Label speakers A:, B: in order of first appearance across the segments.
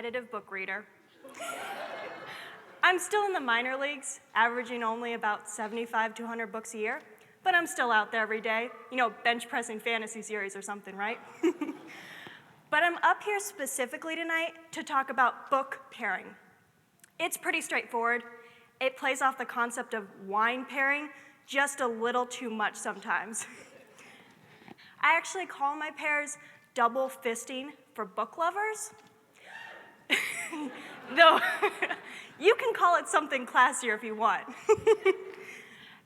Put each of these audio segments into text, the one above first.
A: competitive book reader. I'm still in the minor leagues, averaging only about 75 to 100 books a year, but I'm still out there every day, bench pressing fantasy series or something, right? But I'm up here specifically tonight to talk about book pairing. It's pretty straightforward. It plays off the concept of wine pairing just a little too much sometimes. I actually call my pairs double fisting for book lovers. Though, you can call it something classier if you want.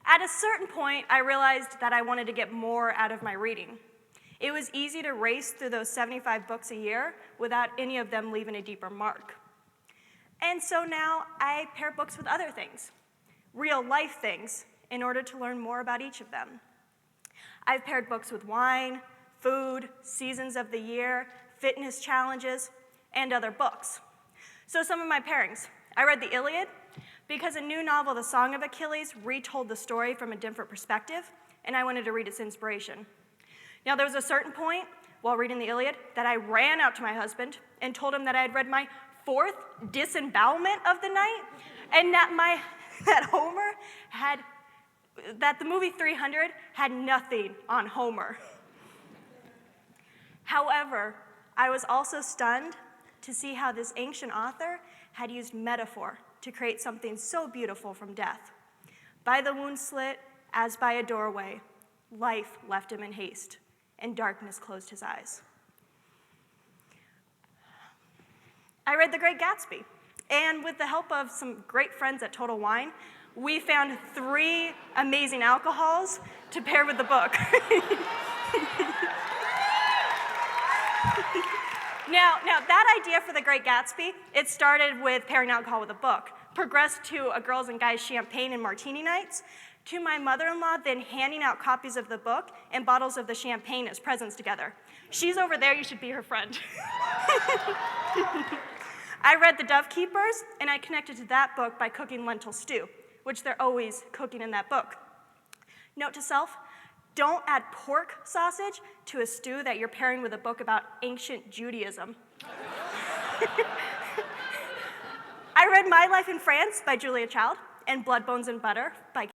A: At a certain point, I realized that I wanted to get more out of my reading. It was easy to race through those 75 books a year without any of them leaving a deeper mark. And so now I pair books with other things, real life things, in order to learn more about each of them. I've paired books with wine, food, seasons of the year, fitness challenges, and other books. So some of my pairings. I read the Iliad because a new novel, The Song of Achilles, retold the story from a different perspective, and I wanted to read its inspiration. Now, there was a certain point while reading the Iliad that I ran out to my husband and told him that I had read my 4th disembowelment of the night, and that the movie 300 had nothing on Homer. However, I was also stunned to see how this ancient author had used metaphor to create something so beautiful from death. By the wound slit, as by a doorway, life left him in haste, and darkness closed his eyes. I read The Great Gatsby, and with the help of some great friends at Total Wine, we found 3 amazing alcohols to pair with the book. Now, that idea for The Great Gatsby, it started with pairing alcohol with a book, progressed to a girls and guys champagne and martini nights, to my mother-in-law then handing out copies of the book and bottles of the champagne as presents together. She's over there, you should be her friend. I read The Dove Keepers, and I connected to that book by cooking lentil stew, which they're always cooking in that book. Note to self, don't add pork sausage to a stew that you're pairing with a book about ancient Judaism. I read My Life in France by Julia Child and Blood, Bones, and Butter by